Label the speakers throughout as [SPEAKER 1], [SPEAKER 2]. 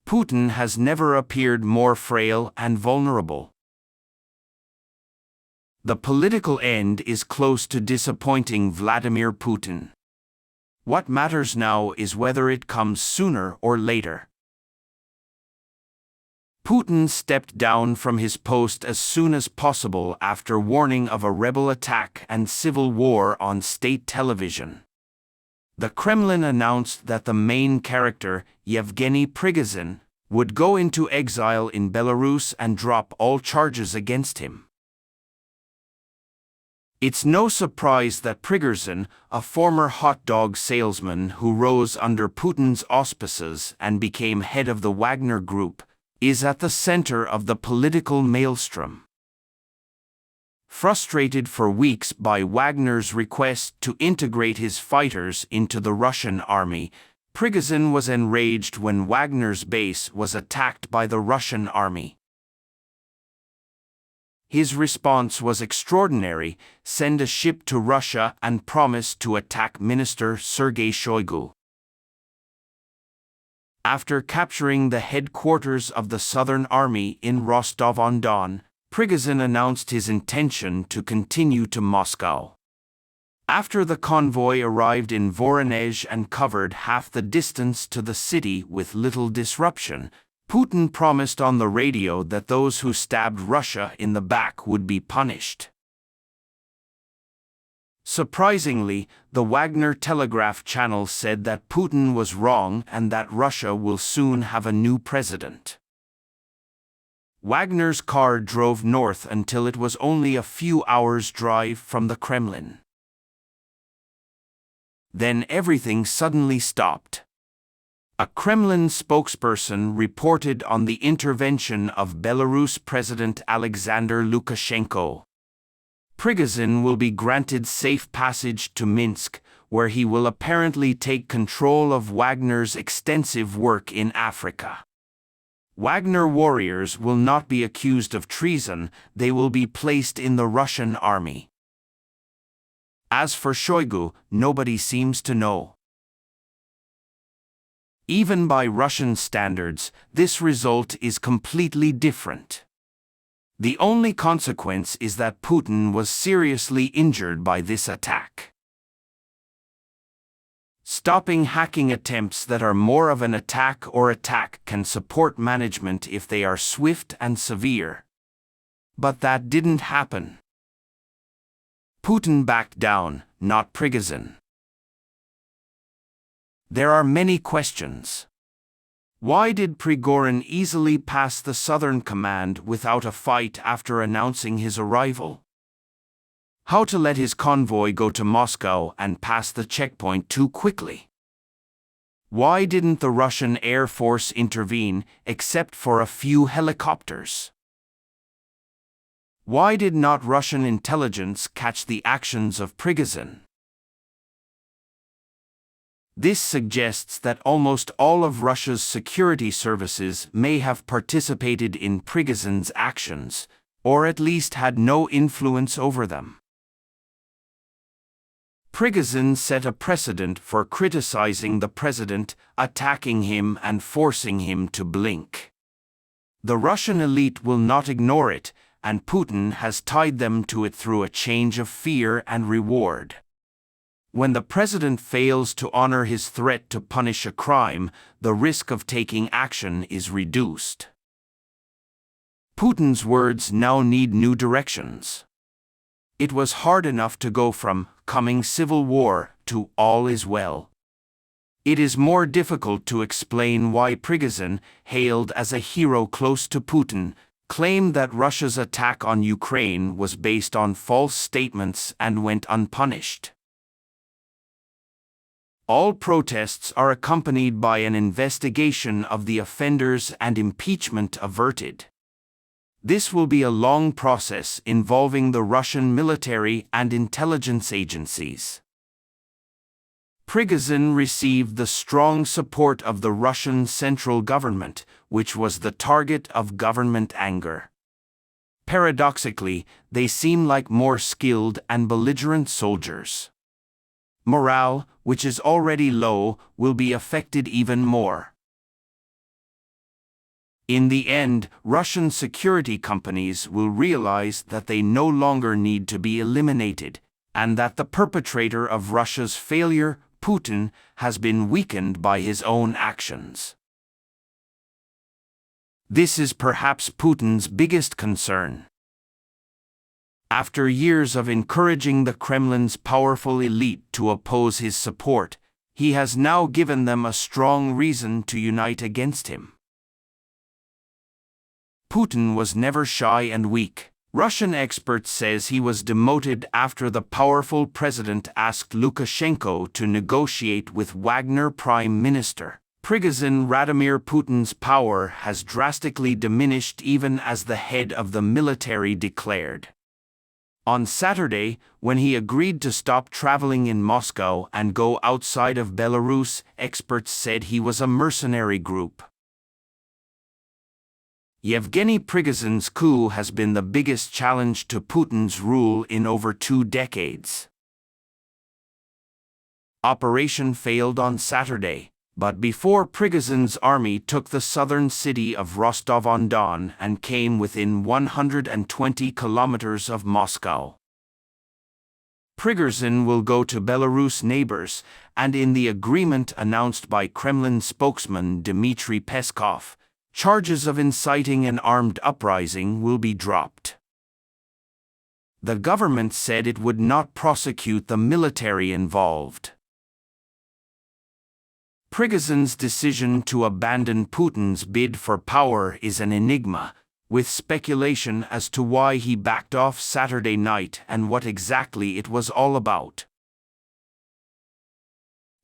[SPEAKER 1] Putin has never appeared more frail and vulnerable. The political end is close to disappointing Vladimir Putin. What matters now is whether it comes sooner or later. Putin stepped down from his post as soon as possible after warning of a rebel attack and civil war on state television. The Kremlin announced that the main character, Yevgeny Prigozhin, would go into exile in Belarus and drop all charges against him. It's no surprise that Prigozhin, a former hot dog salesman who rose under Putin's auspices and became head of the Wagner Group, is at the center of the political maelstrom. Frustrated for weeks by Wagner's request to integrate his fighters into the Russian army, Prigozhin was enraged when Wagner's base was attacked by the Russian army. His response was extraordinary: send a ship to Russia and promise to attack Minister Sergei Shoigu. After capturing the headquarters of the Southern Army in Rostov-on-Don, Prigozhin announced his intention to continue to Moscow. After the convoy arrived in Voronezh and covered half the distance to the city with little disruption, Putin promised on the radio that those who stabbed Russia in the back would be punished. Surprisingly, the Wagner Telegraph channel said that Putin was wrong and that Russia will soon have a new president. Wagner's car drove north until it was only a few hours' drive from the Kremlin. Then everything suddenly stopped. A Kremlin spokesperson reported on the intervention of Belarus President Alexander Lukashenko. Prigozhin will be granted safe passage to Minsk, where he will apparently take control of Wagner's extensive work in Africa. Wagner warriors will not be accused of treason; they will be placed in the Russian army. As for Shoigu, nobody seems to know. Even by Russian standards, this result is completely different. The only consequence is that Putin was seriously injured by this attack. Stopping hacking attempts that are more of an attack can support management if they are swift and severe. But that didn't happen. Putin backed down, not Prigozhin. There are many questions. Why did Prigozhin easily pass the Southern Command without a fight after announcing his arrival? How to let his convoy go to Moscow and pass the checkpoint too quickly? Why didn't the Russian Air Force intervene, except for a few helicopters? Why did not Russian intelligence catch the actions of Prigozhin? This suggests that almost all of Russia's security services may have participated in Prigozhin's actions, or at least had no influence over them. Prigozhin set a precedent for criticizing the president, attacking him and forcing him to blink. The Russian elite will not ignore it, and Putin has tied them to it through a change of fear and reward. When the president fails to honor his threat to punish a crime, the risk of taking action is reduced. Putin's words now need new directions. It was hard enough to go from "coming civil war" to "all is well." It is more difficult to explain why Prigozhin, hailed as a hero close to Putin, claimed that Russia's attack on Ukraine was based on false statements and went unpunished. All protests are accompanied by an investigation of the offenders and impeachment averted. This will be a long process involving the Russian military and intelligence agencies. Prigozhin received the strong support of the Russian central government, which was the target of government anger. Paradoxically, they seem like more skilled and belligerent soldiers. Morale, which is already low, will be affected even more. In the end, Russian security companies will realize that they no longer need to be eliminated, and that the perpetrator of Russia's failure, Putin, has been weakened by his own actions. This is perhaps Putin's biggest concern. After years of encouraging the Kremlin's powerful elite to oppose his support, he has now given them a strong reason to unite against him. Putin was never shy and weak. Russian experts say he was demoted after the powerful president asked Lukashenko to negotiate with Wagner Prime Minister Prigozhin. Vladimir Putin's power has drastically diminished even as the head of the military declared. On Saturday, when he agreed to stop traveling in Moscow and go outside of Belarus, experts said he was a mercenary group. Yevgeny Prigozhin's coup has been the biggest challenge to Putin's rule in over 2 decades. Operation failed on Saturday, but before Prigozhin's army took the southern city of Rostov-on-Don and came within 120 kilometers of Moscow. Prigozhin will go to Belarus neighbors, and in the agreement announced by Kremlin spokesman Dmitry Peskov, charges of inciting an armed uprising will be dropped. The government said it would not prosecute the military involved. Prigozhin's decision to abandon Putin's bid for power is an enigma, with speculation as to why he backed off Saturday night and what exactly it was all about.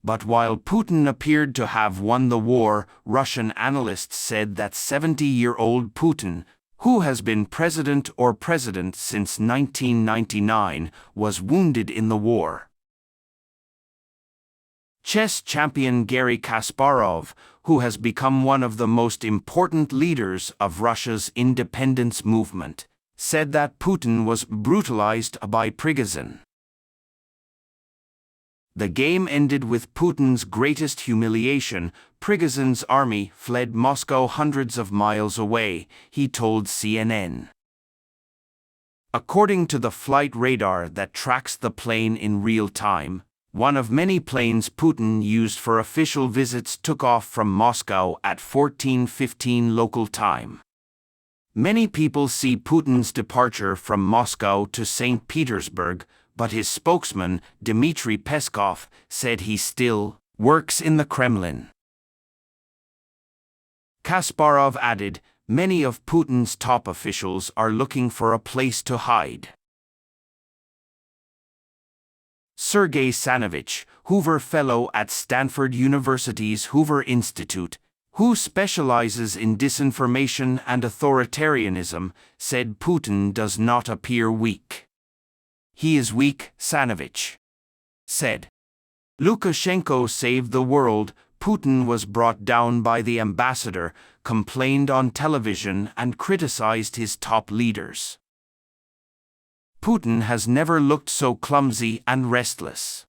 [SPEAKER 1] But while Putin appeared to have won the war, Russian analysts said that 70-year-old Putin, who has been president since 1999, was wounded in the war. Chess champion Garry Kasparov, who has become one of the most important leaders of Russia's independence movement, said that Putin was brutalized by Prigozhin. The game ended with Putin's greatest humiliation. Prigozhin's army fled Moscow hundreds of miles away, he told CNN. According to the flight radar that tracks the plane in real time, one of many planes Putin used for official visits took off from Moscow at 14:15 local time. Many people see Putin's departure from Moscow to St. Petersburg, but his spokesman, Dmitry Peskov, said he still works in the Kremlin. Kasparov added, many of Putin's top officials are looking for a place to hide. Sergei Sanovich, Hoover Fellow at Stanford University's Hoover Institute, who specializes in disinformation and authoritarianism, said Putin does not appear weak. He is weak, Sanovich said. Lukashenko saved the world. Putin was brought down by the ambassador, complained on television and criticized his top leaders. Putin has never looked so clumsy and restless.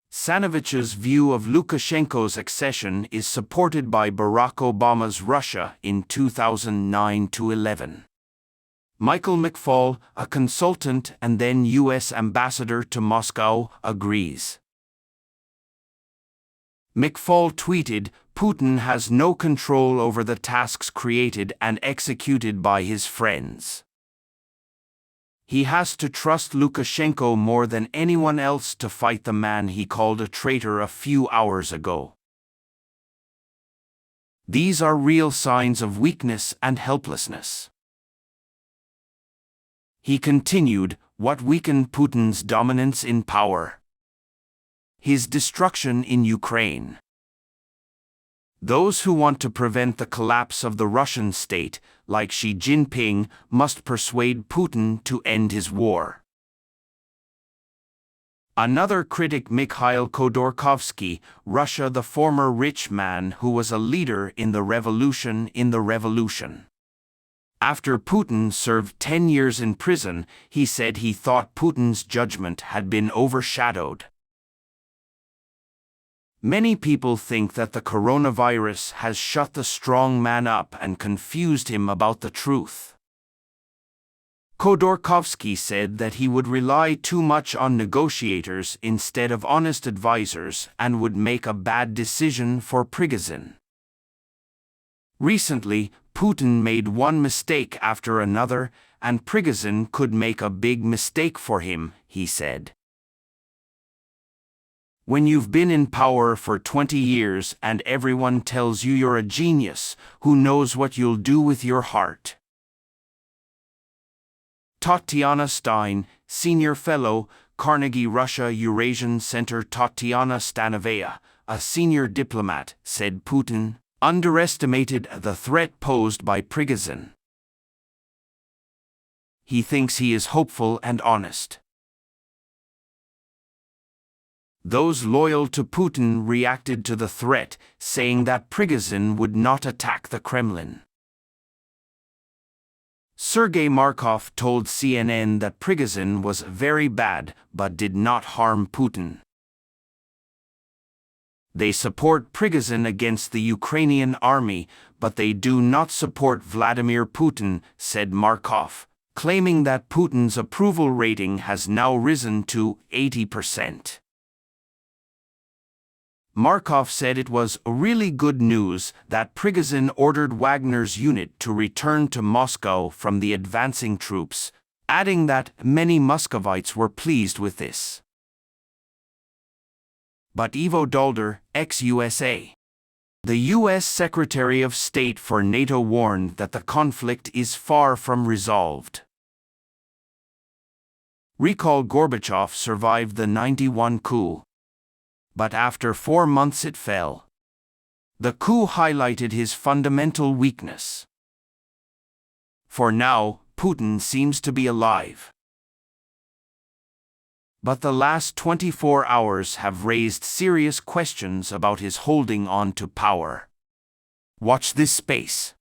[SPEAKER 1] Sanovich's view of Lukashenko's accession is supported by Barack Obama's Russia in 2009-11. Michael McFaul, a consultant and then U.S. ambassador to Moscow, agrees. McFaul tweeted, Putin has no control over the tasks created and executed by his friends. He has to trust Lukashenko more than anyone else to fight the man he called a traitor a few hours ago. These are real signs of weakness and helplessness. He continued, what weakened Putin's dominance in power? His destruction in Ukraine. Those who want to prevent the collapse of the Russian state, like Xi Jinping, must persuade Putin to end his war. Another critic, Mikhail Khodorkovsky, Russia, the former rich man who was a leader in the revolution. After Putin served 10 years in prison, he said he thought Putin's judgment had been overshadowed. Many people think that the coronavirus has shut the strong man up and confused him about the truth. Khodorkovsky said that he would rely too much on negotiators instead of honest advisors and would make a bad decision for Prigozhin. Recently, Putin made one mistake after another, and Prigozhin could make a big mistake for him, he said. When you've been in power for 20 years and everyone tells you you're a genius, who knows what you'll do with your heart? Tatiana Stein, Senior Fellow, Carnegie Russia Eurasian Center. Tatiana Stanovaya, a senior diplomat, said Putin underestimated the threat posed by Prigozhin. He thinks he is hopeful and honest. Those loyal to Putin reacted to the threat, saying that Prigozhin would not attack the Kremlin. Sergei Markov told CNN that Prigozhin was very bad but did not harm Putin. They support Prigozhin against the Ukrainian army, but they do not support Vladimir Putin, said Markov, claiming that Putin's approval rating has now risen to 80%. Markov said it was really good news that Prigozhin ordered Wagner's unit to return to Moscow from the advancing troops, adding that many Muscovites were pleased with this. But Ivo Daalder, ex-USA, the U.S. Secretary of State for NATO, warned that the conflict is far from resolved. Recall Gorbachev survived the '91 coup. But after 4 months it fell. The coup highlighted his fundamental weakness. For now, Putin seems to be alive. But the last 24 hours have raised serious questions about his holding on to power. Watch this space.